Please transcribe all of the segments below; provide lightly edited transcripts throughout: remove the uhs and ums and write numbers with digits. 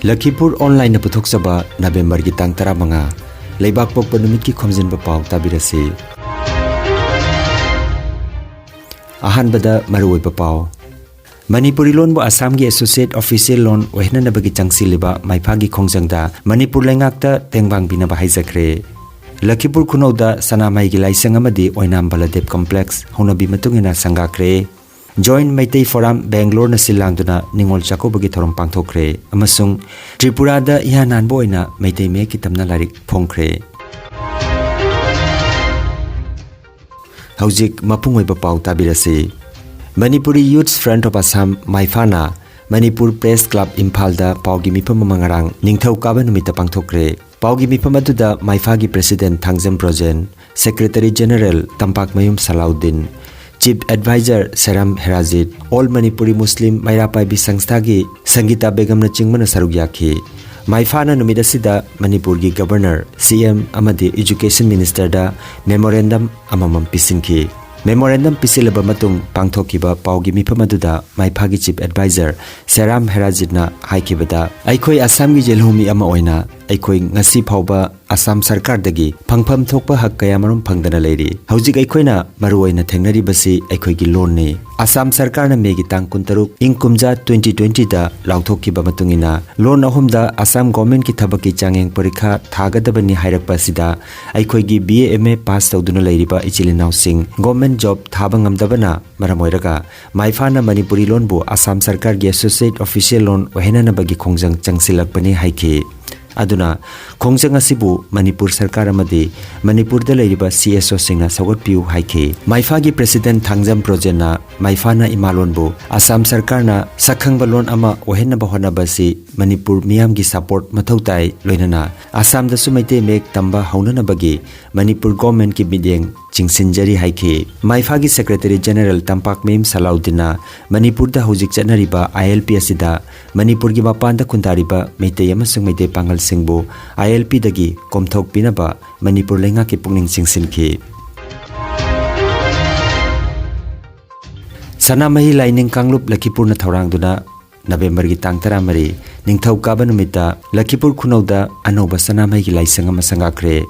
Lakhipuronline puthokchaba November gi tang 15 leibak pokpa numit ki Khomjinba Pao tabirasi. Ahanbada maruoiba Pao Manipuri lon bo Assam gi associate official lon wehna bagi changsi liba maifa gi khongjangda Manipur lengakta tengbang bina ba haijakre. Lakhipur khunauda sanamai gi laisang amadi oinam baladep complex honabi matungina sangakre. Joint Meitei Forum Bangalore na silangduna ningol chakobagi thorom pangthokre amasung Tripura da ihanan boina Meitei me kitamna larik phongkre. Haujik mapungoiba Pao tabirasi. Manipuri Youth Front of Assam Maifana Manipur Press Club Imphal da Pao gi mifam mangarang ningthau kaba numita pangthokre. Pao gi mifam aduda Maifa gi President Thangzam Projen, Secretary General Tampak Mayum Salaudin, Chief Advisor Saram Herazit, All Manipuri Muslim Mairapai Bi Sangstagi Sangita Begam na chingmana sarugyaki. Maifana numida sida Manipur gi Governor, CM amadi Education Minister da Memorandum amamam pisinki. Memorandum pisilaba matung pangthokiba Pao gi mifam aduda Maifa gi Chief Advisor Saram Herazit na haikibada aikoi Assam gi jelhumi ama oina aikoi ngasi phauba Assam Sarkar dagi phangpham thokpa hak kaya marum phangdana leiri. Haujik aikoina maruoina thengnari basi aikoi gi loan ne Assam Sarkar na megi tang kuntaruk ingkumja 2020 da lauthokiba matungina loan ahumda Assam government ki thabaki changeng parikha thagadabani hairakpa sida aikoi gi BA MA pass tawduna leiriba ichilinau sing government job thaba ngamdabana maramoiraga Maifana Manipuri loan bu Assam Sarkar gi associate official loan wahena na bagi khongjang changsilakpani haiki. Aduna khongjang asibu Manipur Sarkar amadi Manipur da leiriba CSO singna sagot piu haiki. Maifa gi President Thangzam Projen na Maifa na imalon bu Assam Sarkar na sakhangba loan ama wahena bahona basi Manipur miyam gi support mathautai loinana Assam da sumaite mek tamba haunana bagi Manipur government ki bideng chingsinjari haiki. Maifa gi Secretary General Tampak Mayum Salaudina Manipur da hojik chanariba ILP asida Manipur gi mapanda kuntariba meitei amasung meitei pangal singbu ILP dagi komthok pinaba Manipur lenga ki pungning chingsinki. Sanamahi Laining Kanglup Lakhipur na thaurangduna November gi tang 13 ningthau kaba numita Lakhipur khunauda anoba sanamai gi laisang ama sangakre.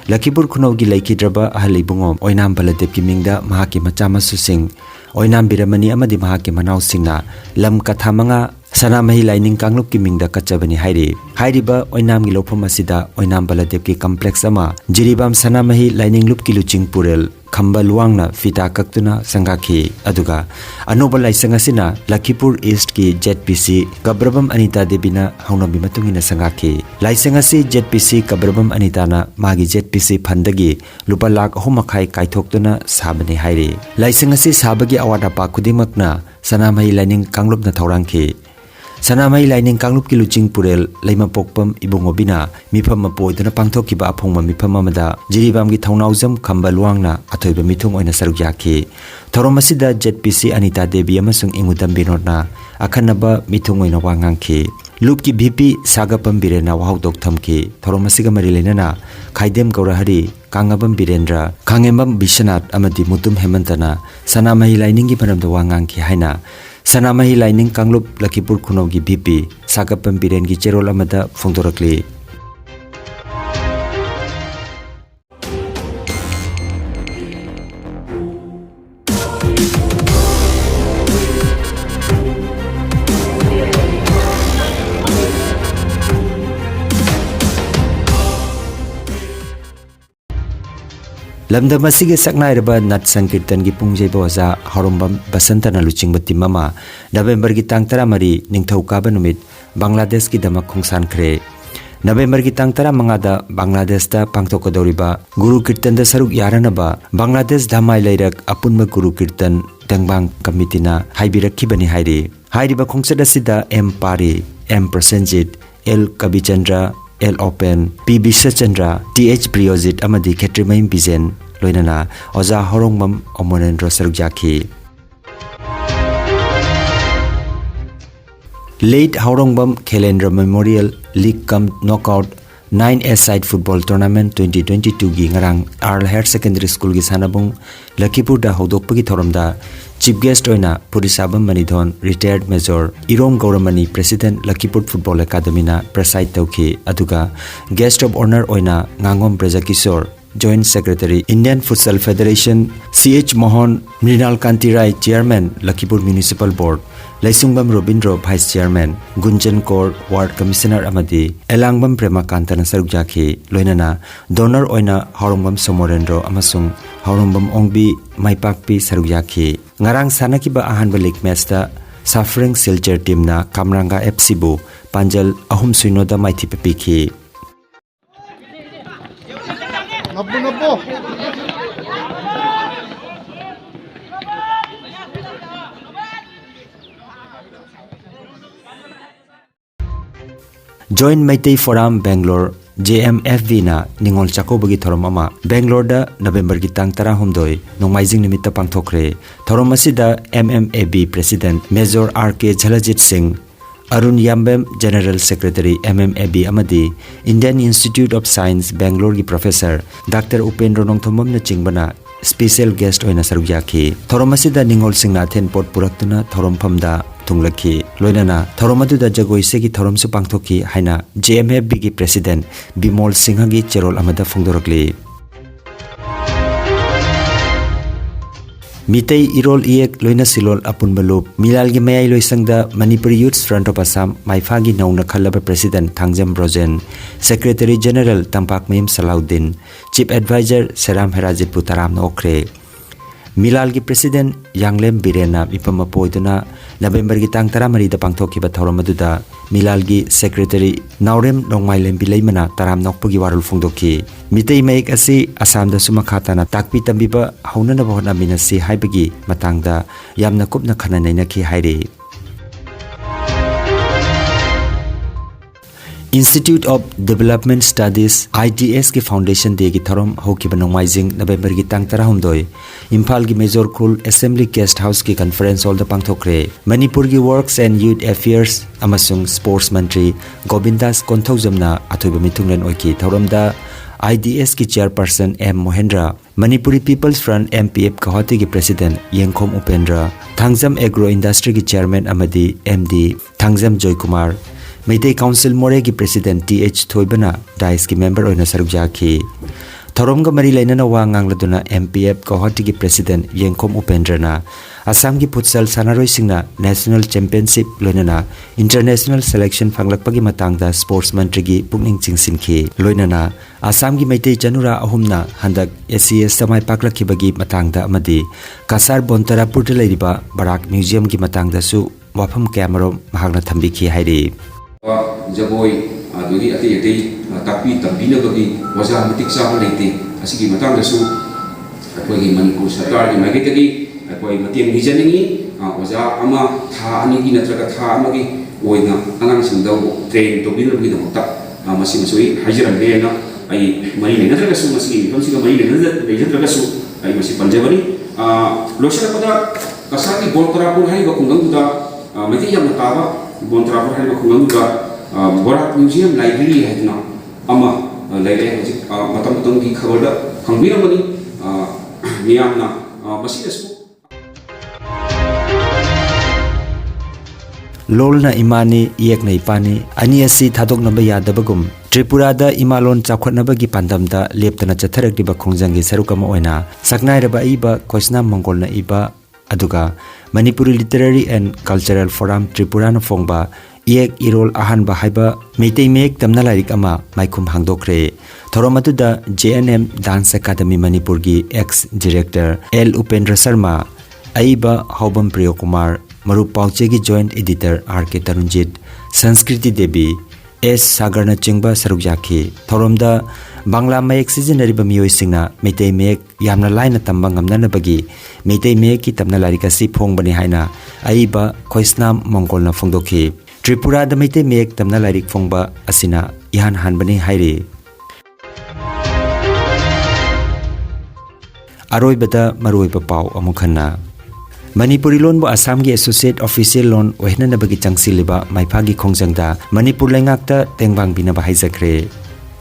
Lakhipur khunau gi laikidraba ahalibungom oinam baladep ki mingda mahaki machama susing oinam biramani amadi mahaki manau singna lam katha manga Sanamahi Laining Kanglup ki mingda kachabani hairiba oinam gi lofam asida oinam baladep ki complex ama jiribam Sanamahi Laining Lup ki luching purel khamba luangna fita kaktuna sangaki aduga anoba laisang asina Lakhipur East ki ZPC Kabrabam Anita Debina haunabi matungina sangaki. Laisang asi ZPC Kabrabam Anita na magi ZPC phandagi lupa lakh ahumakhai kaithoktuna sabani hairi. Laisang asi sabagi awada pa kudimakna Sanamahi Laining Kanglup na thaurangki. Sanamahi Laining Kanglup ki luching purel leima pokpam ibungobina mifam mapoiduna pangthokiba aphongma mifam amada jiribam gi thaunaujam khamba luangna athoiba mithung oina sarugyaki. Thorom asida ZPC Anita Devi amasung ingudam binodna akhanaba mithung oina wangangki. Loop ki VP Sagapam Birena wahaudok thamki. Thorom asiga mari lenana Khaidem Gaurahari Kangabam Birendra Khangembam Bishanat amadi Mutum Hemantana Sanamahi Laining gi paramda wangangki haina Sanamahi Laining Kanglup Lakhipur khunau gi VP Sagapam Biren gi cherol amada phongdorakli. Lamdam asige saknairaba nat sankirtan gi pungjai bawaza harombam basantana luchingba timama November gi tang 13 ningthau kaba numit Bangladesh ki damak khongsan khre. November gi tang 15 da Bangladesh ta pangthokodoriba Guru Kirtan da saruk yaranaba Bangladesh dhamai lairak apunma Guru Kirtan tangbang kamitina haibirakibani hairi. Hairiba khongsada sida M Pari, M Prasenjit, L Kabichandra, L Open, P Bisachandra, TH Priyojit amadi Khetrimaim Bijen loinana Oza Horongmam Omonendra sarugyaki. Late Horongbam Khelendra Memorial League Cum Knockout 9A-side football tournament 2022 gi ngarang Earl Higher Secondary School gi sanabung Lakhipur da hodokpagi thoramda chief guest oina Purisabam Manidhon retired major Irom Gauramani president Lakhipur Football Academy na preside tauki aduga guest of honor oina Ngangom Brajakishore Joint Secretary Indian Futsal Federation CH Mohan Mrinal Kanti Rai Chairman Lakhipur Municipal Board Laisungbam Robindro Vice Chairman Gunjan Kaur Ward Commissioner Amadi Elangbam Premakantana Sarukjaki Loinana Donor Oina Haurumbam Somorendro Amasung Haurumbam Ongbi Maipakpi Sarukjaki Ngarang Sanakiba Ahanba League match da Suffering Silcher team na Kamranga FC bu Panjal Ahum Suinoda Maithi Pepiki Nabbo. Joint Meitei Forum Bangalore JMFV na Ningol Chakobagi Thorom ama Bangalore da November gi tang 12 nongmaijing nimitta pangthokre thorom asida MMAB President Major RK Jhalajit Singh Arun Yambem General Secretary MMAB Amadi Indian Institute of Science Bangalore gi Professor Dr. Upendra Nongthomam na chingbana special guest oina sarukjaki thorom asida Ningol Singh na then pot puraktuna thorom phamda tunglaki loinana thorom aduda jagoi segi thorom su pangthoki haina JMFB gi President Bimol Singh gi cherol amada phongdorakli Mitei Irol Iek Loina Silol Apun Balup Milal gi Mayai Loisangda Manipuri Youth Front of Assam Maifagi Nauna Khalaba President Thangjam Brojen Secretary General Tampak Mayim Salahuddin Chief Advisor Seram Herajit Putaram Okre Milal gi President Yanglem Birena Ipama Poiduna November gi tang 13 da pangthoki ba thorom aduda Milal gi Secretary Naurem Nongmailem Bilaimana taram nokpagi warul phongdoki Mitei Mayek asi Assam da sumakha na takpi tambiba haunana bahona minasi haibagi matangda yamna kupna khana nainaki hairi Institute of Development Studies IDS ki Foundation Day ki thorom hoki banongmaijing November gi tang 12 Imphal gi Major Khul Assembly Guest House ki conference hall da pangthokre Manipur gi Works and Youth Affairs amasung Sports Mantri Govindas Konthaujamna athoiba mitunglen oiki thoromda IDS ki Chairperson M Mohendra Manipuri People's Front MPF Kahati ki President Yengkhom Upendra Thangjam Agro Industry ki Chairman Amadi MD Thangjam Joykumar Meitei Council More ki President TH Thoibana Dice ki member oina sarukjaki Thoromga mari lainana wa ngangladuna MPF Kahati ki President Yengkhom Upendrana Assam ki futsal sanaroi singna National Championship loinana International Selection fanglakpagi matangda Sports Mantri gi pukning chingsinki loinana Assam gi Meitei Janura ahumna handak ACS samai paklakibagi matangda amadi Kasar Bontarapur de leiriba Barak Museum gi matangda su wafam camera mahagna thambiki hairi Jagoi aduri ati tapi tambina bagi wajah mitik sama leiti asigi matang dasu akoi Manipur sarkar di magitagi akoi matiang hijaningi wajah ama tha ani gi natraga tha amagi oina anang singdau train to bin bagi damota masih masui hajiran bena ai mari ne natraga su masih kamsiga mari ne natraga su ai masih panjabani losha pada kasati bontarapur hai bakungang da mati yang nataba bontarapur hai bakungang da Barak Museum Library hai na ama library hajik matam ki khabar da khangbiramani miyamna masidasu Lolna imani yekna ipani ani asi thadok namba yadabagum Tripura da imalon chakhotnabagi pandamda leptana chatharakdiba khongjangi sarukama oina saknairaba iba koisna mongolna iba aduga Manipuri Literary and Cultural Forum Tripura na phongba Yek Irol Ahan Bahaiba Meitei Mek Tamna Lairik Ama Maikum Hangdokre Thoromatuda JNM Dance Academy Manipur gi ex Director L Upendra Sharma Aiba Haubam Priyo Kumar Marup Pauche gi Joint Editor RK Tarunjit Sanskriti Devi S Sagarna Chingba Sarukjaki Thoromda Bangla Mayek Sizinariba Miyoi Singna Meitei Mek Yamna Laina Tamba Ngamnana Bagi Meitei Mek ki Tamna Larika si Phongbani haina Aiba Khoisnam Mongolna Phongdoki Tripura da Meitei Mek tamna lairik phongba asina ihan hanbani hairi Aroibada maroiba pau amukhanna Manipuri lon bo Assam gi Associate Official lon ohnana bagi changsiliba maifagi khongjangda Manipur laingakta tengbang bina ba haijakre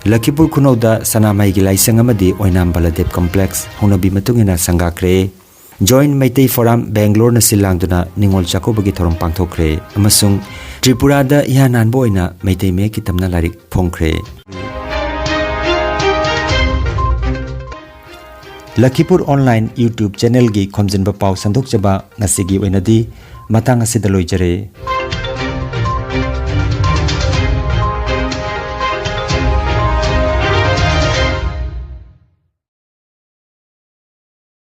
Lakhipur Khunauda Sanamai gi laisang amadi Oinam Baladev Complex Honabi matungina sangakre Joint Meitei Forum Bangalore na silangduna Ningol Chakobagi thorom pangthokre amasung Tripura da ihanan boina Meitei me kitamna larik phongkre Lakhipur Online YouTube channel gi Khomjinba Pao sandok jaba ngasigi oinadi matang asidaloi jare